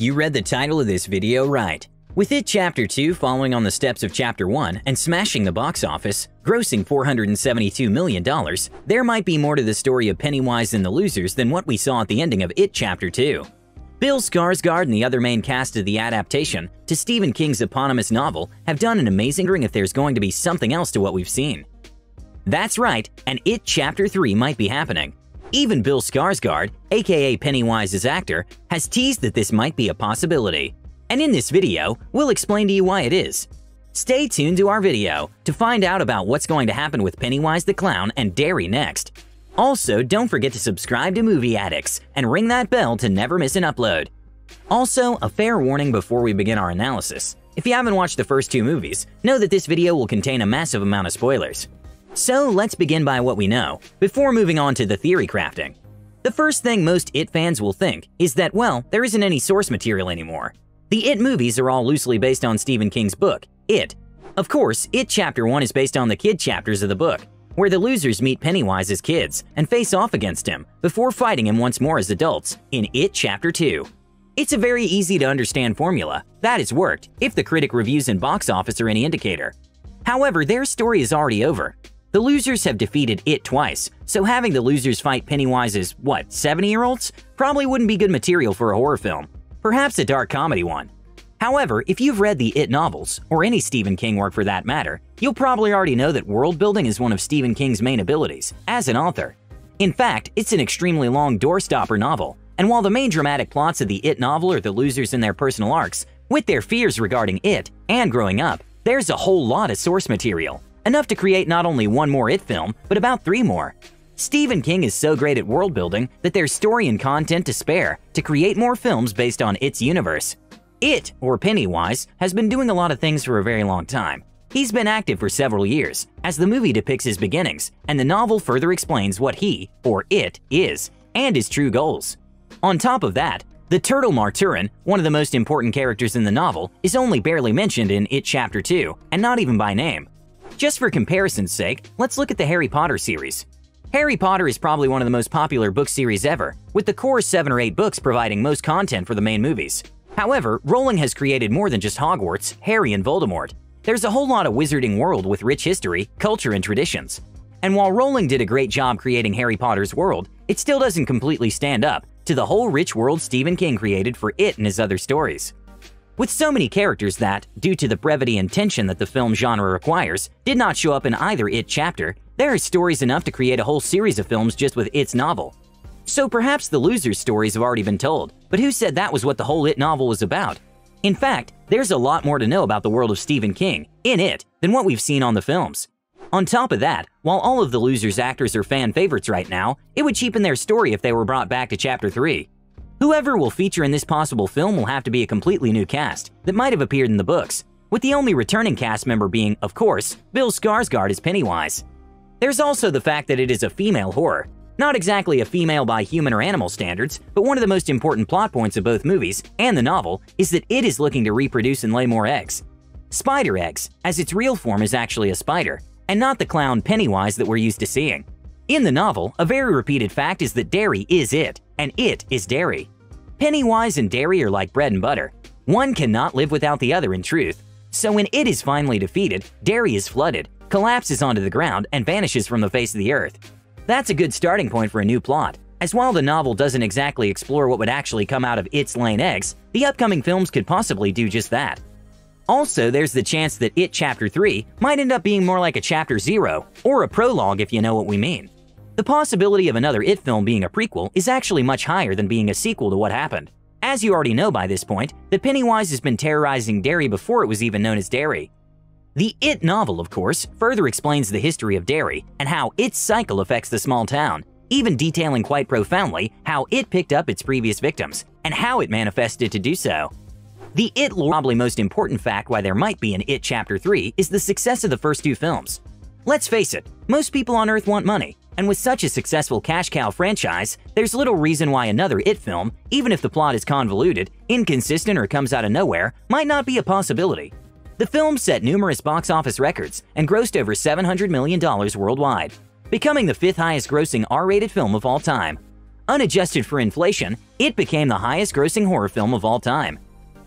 you read the title of this video right. With It Chapter 2 following on the steps of Chapter 1 and smashing the box office, grossing $472 million, there might be more to the story of Pennywise and the Losers than what we saw at the ending of It Chapter 2. Bill Skarsgård and the other main cast of the adaptation to Stephen King's eponymous novel have done an amazing job if there's going to be something else to what we've seen. That's right, and It Chapter 3 might be happening. Even Bill Skarsgård, aka Pennywise's actor, has teased that this might be a possibility. And in this video, we'll explain to you why it is. Stay tuned to our video to find out about what's going to happen with Pennywise the Clown and Derry next. Also, don't forget to subscribe to Movie Addicts and ring that bell to never miss an upload. Also, a fair warning before we begin our analysis. If you haven't watched the first two movies, know that this video will contain a massive amount of spoilers. So let's begin by what we know, before moving on to the theory crafting. The first thing most It fans will think is that, well, there isn't any source material anymore. The It movies are all loosely based on Stephen King's book, It. Of course, It Chapter 1 is based on the kid chapters of the book, where the losers meet Pennywise as kids and face off against him before fighting him once more as adults in It Chapter 2. It's a very easy to understand formula that has worked if the critic reviews and box office are any indicator. However, their story is already over. The losers have defeated It twice, so having the losers fight Pennywise's, 70-year-olds? Probably wouldn't be good material for a horror film. Perhaps a dark comedy one. However, if you've read the It novels, or any Stephen King work for that matter, you'll probably already know that world building is one of Stephen King's main abilities as an author. In fact, it's an extremely long doorstopper novel, and while the main dramatic plots of the It novel are the losers and their personal arcs, with their fears regarding It and growing up, there's a whole lot of source material. Enough to create not only one more It film, but about 3 more. Stephen King is so great at world building that there's story and content to spare to create more films based on It's universe. It, or Pennywise, has been doing a lot of things for a very long time. He's been active for several years, as the movie depicts his beginnings, and the novel further explains what he, or It, is, and his true goals. On top of that, the turtle Marturin, one of the most important characters in the novel, is only barely mentioned in It Chapter 2, and not even by name. Just for comparison's sake, let's look at the Harry Potter series. Harry Potter is probably one of the most popular book series ever, with the core 7 or 8 books providing most content for the main movies. However, Rowling has created more than just Hogwarts, Harry, and Voldemort. There's a whole lot of wizarding world with rich history, culture, and traditions. And while Rowling did a great job creating Harry Potter's world, it still doesn't completely stand up to the whole rich world Stephen King created for It and his other stories. With so many characters that, due to the brevity and tension that the film genre requires, did not show up in either It chapter, there are stories enough to create a whole series of films just with It's novel. So perhaps the losers' stories have already been told, but who said that was what the whole It novel was about? In fact, there's a lot more to know about the world of Stephen King in It than what we've seen on the films. On top of that, while all of the losers' actors are fan favorites right now, it would cheapen their story if they were brought back to Chapter 3. Whoever will feature in this possible film will have to be a completely new cast that might have appeared in the books, with the only returning cast member being, of course, Bill Skarsgård as Pennywise. There's also the fact that it is a female horror. Not exactly a female by human or animal standards, but one of the most important plot points of both movies and the novel is that it is looking to reproduce and lay more eggs. Spider eggs, as its real form is actually a spider, and not the clown Pennywise that we're used to seeing. In the novel, a very repeated fact is that Derry is It, and It is Derry. Pennywise and Derry are like bread and butter. One cannot live without the other in truth. So when It is finally defeated, Derry is flooded, collapses onto the ground, and vanishes from the face of the earth. That's a good starting point for a new plot, as while the novel doesn't exactly explore what would actually come out of It's laying eggs, the upcoming films could possibly do just that. Also, there's the chance that It Chapter 3 might end up being more like a Chapter 0, or a prologue if you know what we mean. The possibility of another It film being a prequel is actually much higher than being a sequel to what happened. As you already know by this point, that Pennywise has been terrorizing Derry before it was even known as Derry. The It novel, of course, further explains the history of Derry and how its cycle affects the small town, even detailing quite profoundly how it picked up its previous victims and how it manifested to do so. The It lore, probably most important fact why there might be an It Chapter 3 is the success of the first 2 films. Let's face it, most people on Earth want money, and with such a successful cash cow franchise, there's little reason why another It film, even if the plot is convoluted, inconsistent, or comes out of nowhere, might not be a possibility. The film set numerous box office records and grossed over $700 million worldwide, becoming the 5th highest grossing R-rated film of all time. Unadjusted for inflation, It became the highest-grossing horror film of all time.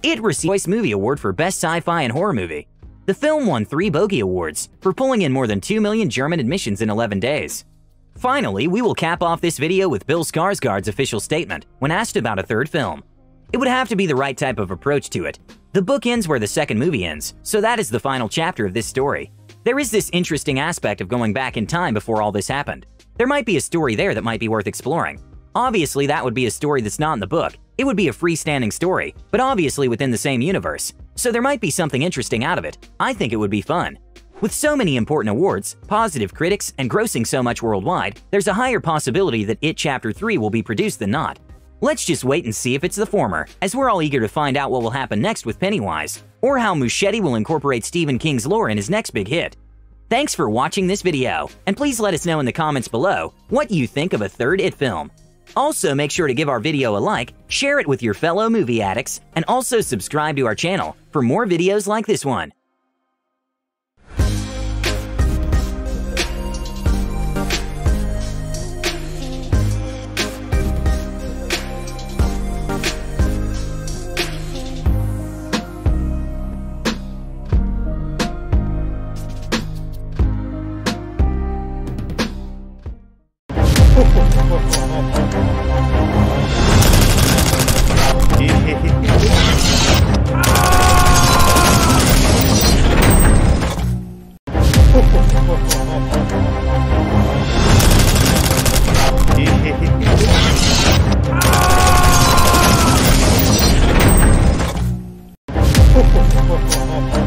It received the Choice Movie Award for Best Sci-Fi and Horror Movie. The film won 3 Bogey Awards for pulling in more than 2 million German admissions in 11 days. Finally, we will cap off this video with Bill Skarsgård's official statement when asked about a third film. It would have to be the right type of approach to it. The book ends where the second movie ends, so that is the final chapter of this story. There is this interesting aspect of going back in time before all this happened. There might be a story there that might be worth exploring. Obviously, that would be a story that's not in the book. It would be a freestanding story, but obviously within the same universe. So there might be something interesting out of it. I think it would be fun. With so many important awards, positive critics, and grossing so much worldwide, there's a higher possibility that It Chapter 3 will be produced than not. Let's just wait and see if it's the former, as we're all eager to find out what will happen next with Pennywise, or how Muschietti will incorporate Stephen King's lore in his next big hit. Thanks for watching this video, and please let us know in the comments below what you think of a third It film. Also, make sure to give our video a like, share it with your fellow movie addicts, and also subscribe to our channel for more videos like this one. Oh,